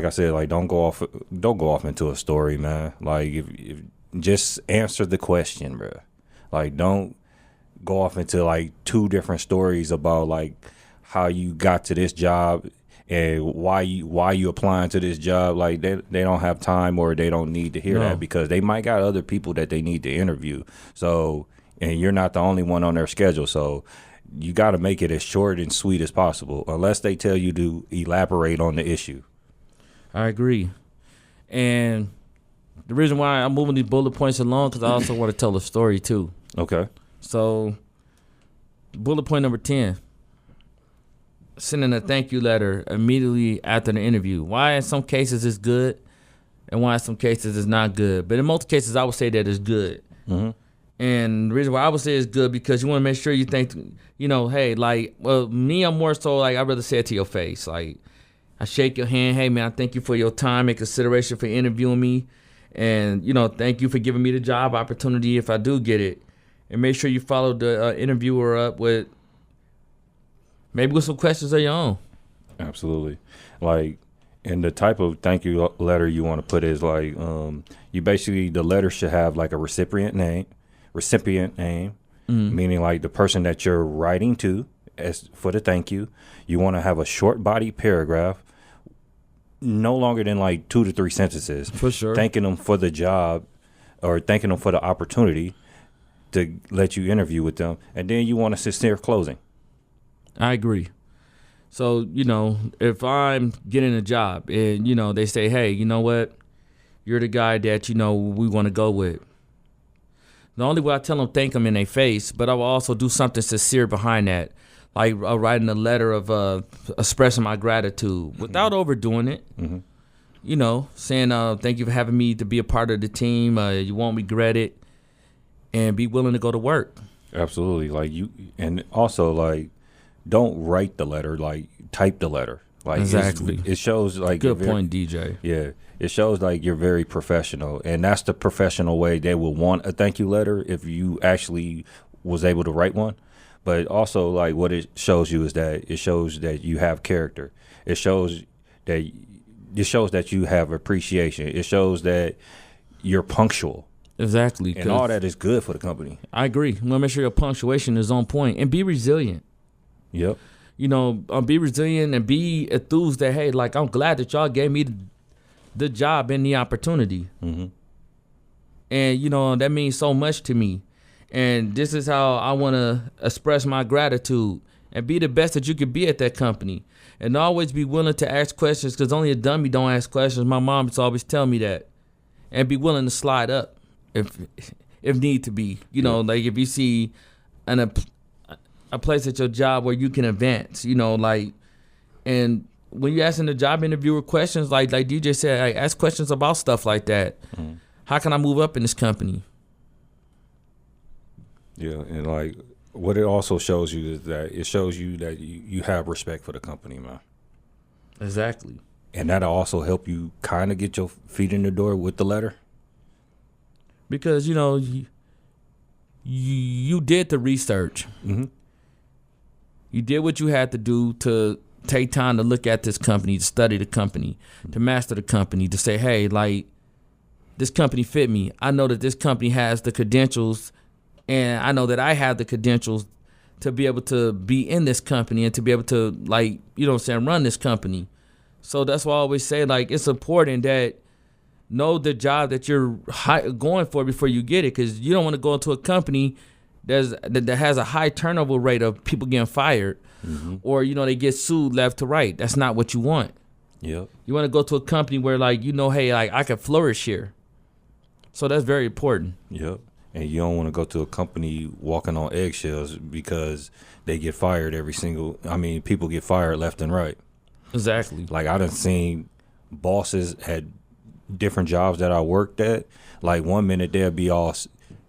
I said, like don't go off into a story, man. Like if just answer the question, bro. Like don't go off into like 2 different stories about like how you got to this job and why you applying to this job. Like they don't have time or they don't need to hear that because they might got other people that they need to interview. So, and you're not the only one on their schedule. So you got to make it as short and sweet as possible unless they tell you to elaborate on the issue. I agree. And the reason why I'm moving these bullet points along because I also want to tell a story too. Okay. So bullet point number 10. Sending a thank you letter immediately after the interview. Why in some cases it's good and why in some cases it's not good. But in most cases I would say that it's good. Mm-hmm. And the reason why I would say it's good because you want to make sure you think, you know, hey, like, well, me, I'm more so like I'd rather say it to your face. Like I shake your hand. Hey, man, I thank you for your time and consideration for interviewing me. And, you know, thank you for giving me the job opportunity if I do get it. And make sure you follow the interviewer up with Maybe with some questions of your own. Absolutely. Like, and the type of thank you letter you want to put is like, you basically, the letter should have like a recipient name, meaning like the person that you're writing to as for the thank you. You want to have a short body paragraph, no longer than like 2 to 3 sentences. For sure. Thanking them for the job or thanking them for the opportunity to let you interview with them. And then you want a sincere closing. I agree. So, you know, if I'm getting a job and, you know, they say, hey, you know what? You're the guy that, you know, we want to go with. The only way I tell them thank them in their face, but I will also do something sincere behind that. Like writing a letter of expressing my gratitude without overdoing it. Mm-hmm. You know, saying thank you for having me to be a part of the team. You won't regret it. And be willing to go to work. Absolutely. Like you, and also like, don't write the letter, like type the letter. Like exactly. It shows like good point, DJ. Yeah. It shows like you're very professional, and that's the professional way they will want a thank you letter if you actually was able to write one. But also like what it shows you is that it shows that you have character. It shows that you have appreciation. It shows that you're punctual. Exactly. And all that is good for the company. I agree. You want to make sure your punctuation is on point and be resilient. Yep. You know, be resilient and be enthused that, hey, like, I'm glad that y'all gave me the job and the opportunity. Mm-hmm. And, you know, that means so much to me. And this is how I want to express my gratitude and be the best that you could be at that company. And always be willing to ask questions, because only a dummy don't ask questions. My mom used to always tell me that. And be willing to slide up if need to be. You know, like if you see a place at your job where you can advance, you know, like, and when you're asking the job interviewer questions, like DJ said, like, ask questions about stuff like that. Mm. How can I move up in this company? Yeah, and like what it also shows you is that it shows you that you have respect for the company, man. Exactly. And that'll also help you kind of get your feet in the door with the letter. Because, you know, you did the research. Mm-hmm. You did what you had to do to take time to look at this company, to study the company, to master the company, to say, hey, like, this company fit me. I know that this company has the credentials, and I know that I have the credentials to be able to be in this company and to be able to, like, you know what I'm saying, run this company. So that's why I always say, like, it's important that know the job that you're going for before you get it, because you don't want to go into a company that has a high turnover rate of people getting fired, mm-hmm. or, you know, they get sued left to right. That's not what you want. Yep. You want to go to a company where, like, you know, hey, like, I can flourish here. So that's very important. Yep. And you don't want to go to a company walking on eggshells because they get fired people get fired left and right. Exactly. Like, I done seen bosses at different jobs that I worked at. Like, one minute they'll be all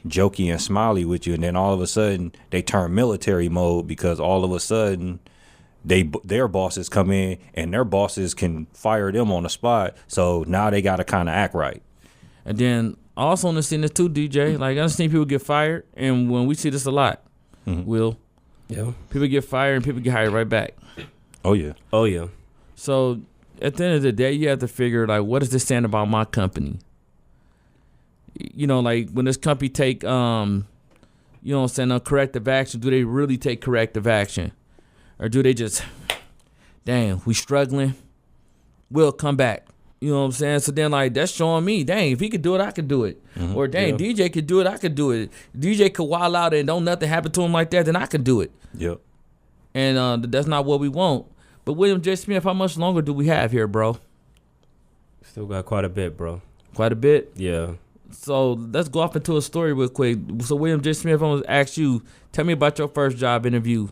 jokey and smiley with you, and then all of a sudden they turn military mode because all of a sudden their bosses come in and their bosses can fire them on the spot. So now they got to kind of act right. And then also on the scene too, DJ, like, I've seen people get fired, and when we see this a lot, mm-hmm. Will, yeah, people get fired and people get hired right back. Oh yeah. Oh yeah. So at the end of the day, you have to figure, like, what is this saying about my company? You know, like, when this company take, you know what I'm saying, corrective action, do they really take corrective action? Or do they just, dang, we struggling, we'll come back. You know what I'm saying? So then, like, that's showing me, dang, if he could do it, I could do it. Mm-hmm. Or, dang, yeah. DJ could do it, I could do it. DJ could wild out and don't nothing happen to him like that, then I could do it. Yep. And that's not what we want. But William J. Smith, how much longer do we have here, bro? Still got quite a bit, bro. Quite a bit? Yeah. So let's go off into a story real quick. So William J. Smith, I'm going to ask you, tell me about your first job interview.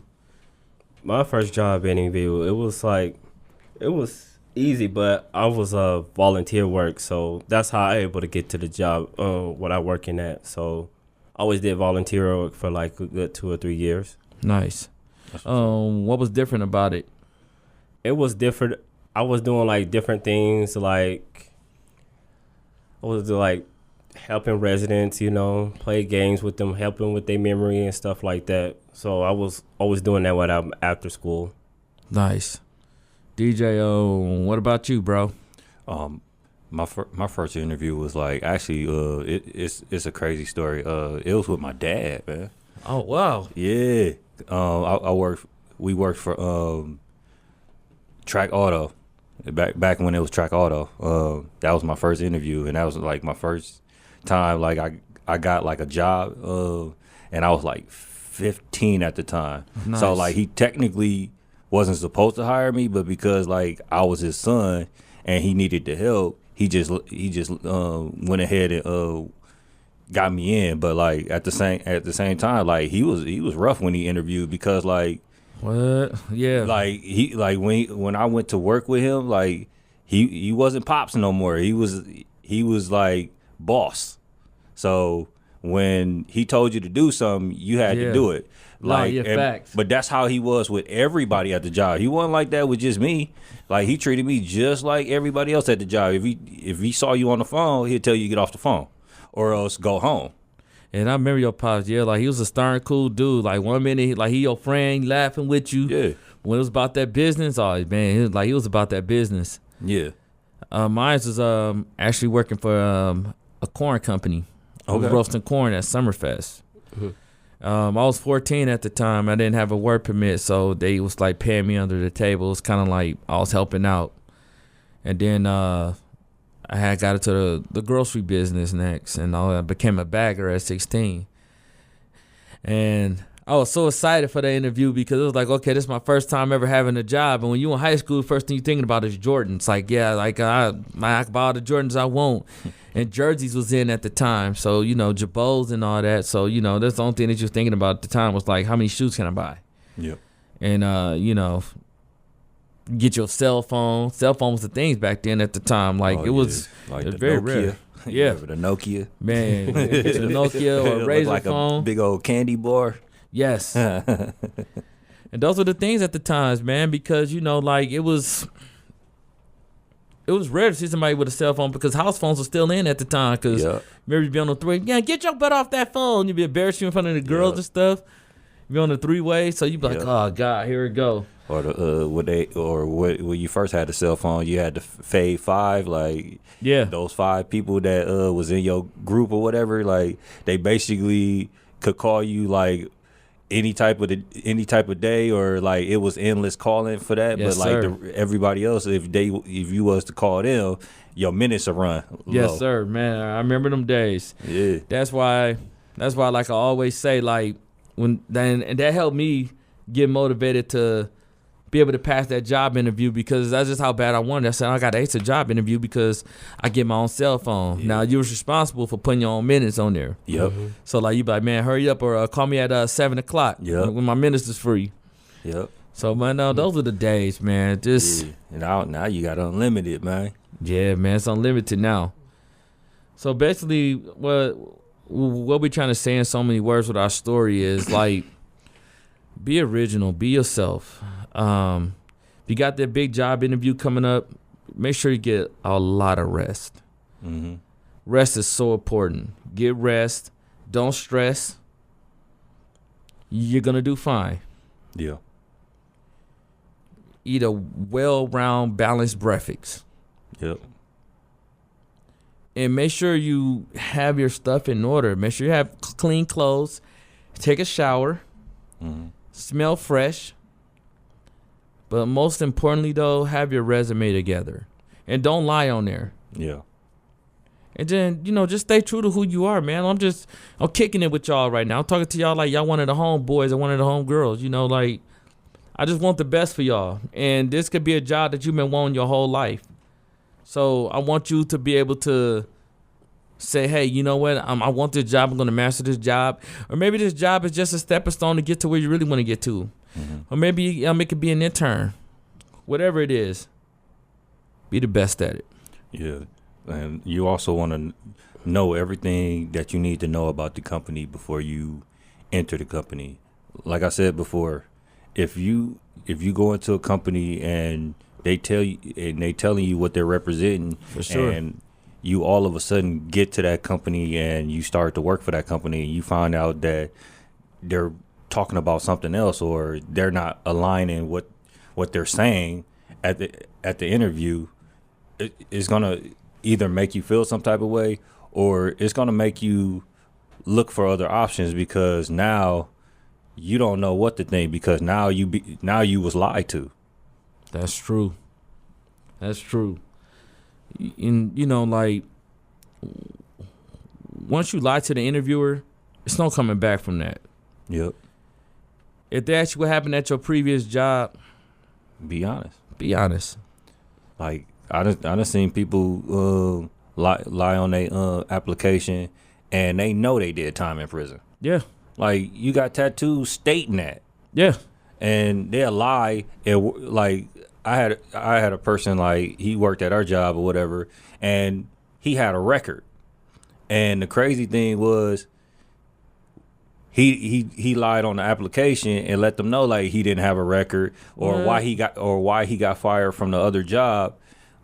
My first job interview, it was easy, but I was volunteer work, so that's how I was able to get to the job what I working at. So I always did volunteer work for like a good 2 or 3 years. Nice. What was different about it? It was different. I was doing like different things, like I was like helping residents, you know, play games with them, helping with their memory and stuff like that. So I was always doing that when I'm after school. Nice. DJ, what about you, bro? My first interview was like actually it's a crazy story. It was with my dad, man. Oh wow. Yeah. We worked for Track Auto. Back when it was Track Auto. That was my first interview, and that was like my first time like I got like a job, and I was like 15 at the time. Nice. So like he technically wasn't supposed to hire me, but because like I was his son and he needed the help, he just went ahead and got me in. But like at the same time, like he was rough when he interviewed, because like what? Yeah. like when I went to work with him, like he wasn't Pops no more. He was like boss. So when he told you to do something, you had to do it. Like, facts. But that's how he was with everybody at the job. He wasn't like that with just me. Like he treated me just like everybody else at the job. If he saw you on the phone, he'd tell you to get off the phone, or else go home. And I remember your pops, like he was a stern, cool dude. Like 1 minute, like he your friend, laughing with you. Yeah. When it was about that business, oh man, he was about that business. Yeah. Mine was actually working for a corn company. I was roasting corn at Summerfest. Mm-hmm. I was 14 at the time. I didn't have a work permit, so they was like paying me under the table. It was kind of like I was helping out. And then I had got into the grocery business next, and I became a bagger at 16. And I was so excited for the interview because it was like, okay, this is my first time ever having a job. And when you in high school, first thing you're thinking about is Jordans. Like, yeah, like I can buy all the Jordans I want. And jerseys was in at the time. So, you know, Jabos and all that. So, you know, that's the only thing that you were thinking about at the time was like, how many shoes can I buy? Yep. And, you know, get your cell phone. Cell phone was the things back then at the time. Like, it was, like it was the very Nokia. rare. Yeah. Remember the Nokia? Man, get your Nokia or It Razor looked like phone. a big old candy bar. Yes. And those were the things at the times, man, because, you know, like it was rare to see somebody with a cell phone because house phones were still in at the time. Because remember, you'd be on the three, get your butt off that phone. You'd be embarrassed in front of the girls and stuff. You'd be on the three-way, so you'd be like, oh, God, here it go. Or when you first had a cell phone, you had to fade 5, like those 5 people that was in your group or whatever, like they basically could call you like any type of day, or like it was endless calling for that. Yes, but like everybody else, if you was to call them, your minutes will run low. Yes, sir, man. I remember them days. Yeah. That's why like I always say, like and that helped me get motivated to be able to pass that job interview, because that's just how bad I wanted. I said I got to ace a job interview because I get my own cell phone. Yeah. Now you was responsible for putting your own minutes on there. Yep. So like you be like, man, hurry up, or call me at 7:00. Yep. When my minutes is free. Yep. So man, no, those were the days, man. Just and now you got unlimited, man. yeah, man, it's unlimited now. So basically, what we trying to say in so many words with our story is like, be original, be yourself. If you got that big job interview coming up, make sure you get a lot of rest. Mm-hmm. Rest is so important. Get rest. Don't stress. You're going to do fine. Yeah. Eat a well-rounded, balanced breakfast. Yep. And make sure you have your stuff in order. Make sure you have clean clothes. Take a shower. Mm-hmm. Smell fresh. But most importantly, though, have your resume together. And don't lie on there. Yeah. And then, you know, just stay true to who you are, man. I'm kicking it with y'all right now. I'm talking to y'all like y'all one of the homeboys or one of the homegirls. You know, like, I just want the best for y'all. And this could be a job that you've been wanting your whole life. So I want you to be able to say, hey, you know what? I want this job. I'm going to master this job. Or maybe this job is just a stepping stone to get to where you really want to get to. Mm-hmm. Or maybe it could be an intern. Whatever it is, be the best at it. Yeah. And you also want to know everything that you need to know about the company before you enter the company. Like I said before, if you go into a company and they telling you what they're representing, for sure, and you all of a sudden get to that company and you start to work for that company and you find out that they're talking about something else, or they're not aligning what what they're saying at the interview is gonna either make you feel some type of way, or it's gonna make you look for other options, because now you don't know what to think, because now you was lied to. That's true. That's true. And like, once you lie to the interviewer, it's no coming back from that. Yep. If they ask you what happened at your previous job, Be honest. be honest. Like I done seen people lie on their application, and they know they did time in prison. Yeah. Like, you got tattoos stating that, Yeah. and they'll lie. And like I had a person, like, he worked at our job or whatever, and he had a record. And the crazy thing was, he lied on the application and let them know, like, he didn't have a record, or why he got fired from the other job.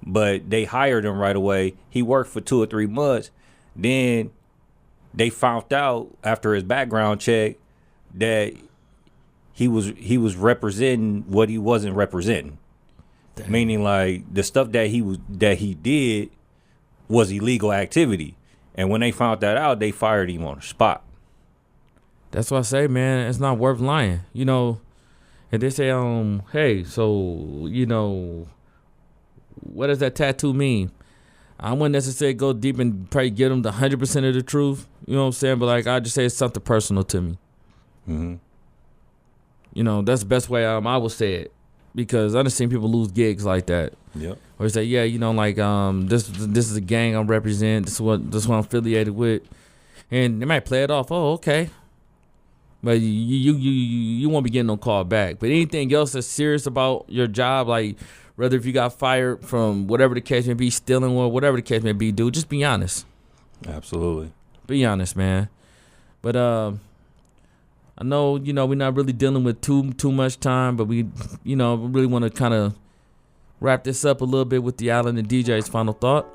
But they hired him right away. He worked for 2 or 3 months. Then they found out after his background check that he was representing what he wasn't representing. Dang. Meaning, like, the stuff that he did was illegal activity. And when they found that out, they fired him on the spot. That's why I say, man, it's not worth lying. If they say, hey, so, what does that tattoo mean? I wouldn't necessarily go deep and probably give them the 100% of the truth. You know what I'm saying? But, like, I just say it's something personal to me. Mm-hmm. That's the best way I would say it. Because I've seen people lose gigs like that. Yep. Or they say, yeah, like, this is a gang I represent. This is what I'm affiliated with. And they might play it off. Oh, okay. But you won't be getting no call back. But anything else that's serious about your job, like whether if you got fired from whatever the case may be, stealing or whatever the case may be, dude, just be honest. Absolutely. Be honest, man. But I know, we're not really dealing with too much time, but we really want to kind of wrap this up a little bit with the Allen and DJ's final thought.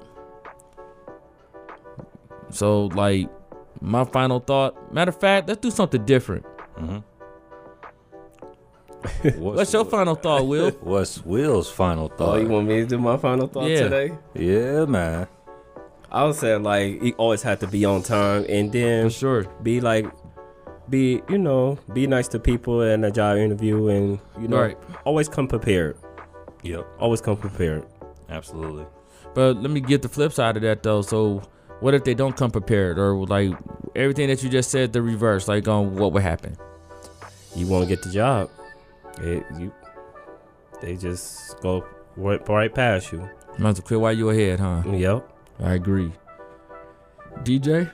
So, like, my final thought, matter of fact, let's do something different. Mm-hmm. What's your final thought, Will? What's Will's final thought? Oh, you want me to do my final thought today? Yeah, man. I would say, like, you always have to be on time, and then For sure. be nice to people in a job interview, and Right. always come prepared. Yep. Always come prepared. Absolutely. But let me get the flip side of that, though. So what if they don't come prepared, or like everything that you just said, the reverse? Like, what would happen? You won't get the job. They just go right past you. Might as well quit while you're ahead, huh? Yep. I agree. DJ?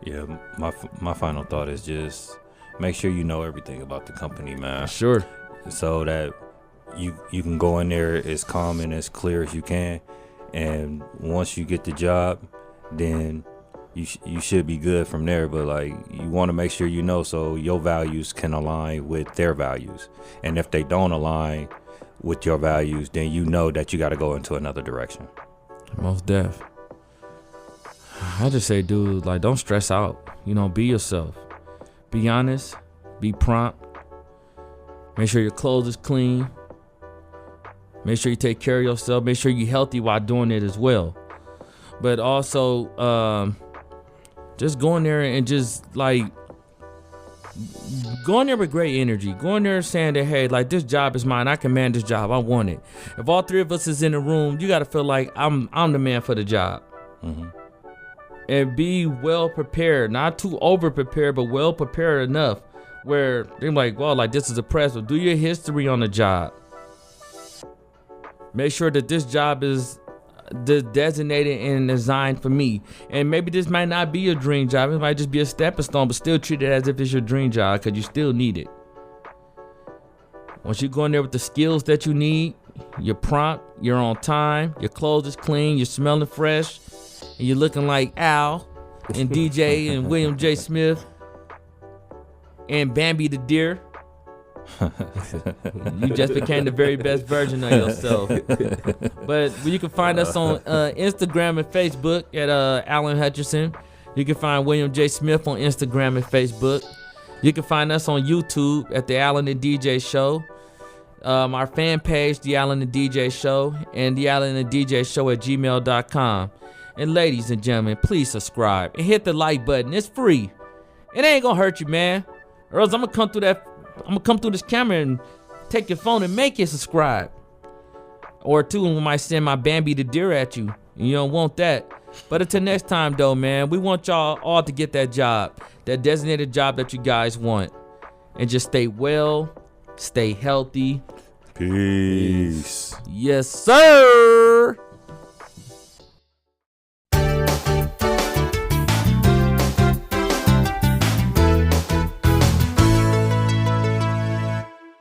Yeah, my final thought is just make sure you know everything about the company, man. Sure. So that you can go in there as calm and as clear as you can, and once you get the job, then you should be good from there. But, like, you want to make sure you know, so your values can align with their values. And if they don't align with your values, then you know that you got to go into another direction. Most def. I just say, dude, like, don't stress out. Be yourself. Be honest. Be prompt. Make sure your clothes is clean. Make sure you take care of yourself. Make sure you're healthy while doing it as well. But also, just go in there and just, like, go in there with great energy. Go in there saying that, hey, like, this job is mine. I can man this job. I want it. If all 3 of us is in the room, you got to feel like I'm the man for the job. Mm-hmm. And be well prepared, not too over prepared, but well prepared enough where they're like, well, like, this is impressive. Do your history on the job. Make sure that this job is designated and designed for me. And maybe this might not be your dream job. It might just be a stepping stone, but still treat it as if it's your dream job, because you still need it. Once you go in there with the skills that you need, you're prompt, you're on time, your clothes is clean, you're smelling fresh, and you're looking like Al and DJ and William J. Smith and Bambi the deer. You just became the very best version of yourself. But you can find us on Instagram and Facebook at Alan Hutchinson. You can find William J. Smith on Instagram and Facebook. You can find us on YouTube at the Alan and DJ Show. our fan page, The Allen and DJ Show, and The Allen and DJ Show at gmail.com. And ladies and gentlemen, please subscribe and hit the like button. It's free. It ain't gonna hurt you, man. Or else I'm gonna come through this camera and take your phone and make you subscribe. Or two, we might send my Bambi the deer at you. You don't want that. But until next time, though, man, we want y'all all to get that job, that designated job that you guys want. And just stay well, stay healthy. Peace. Yes, sir.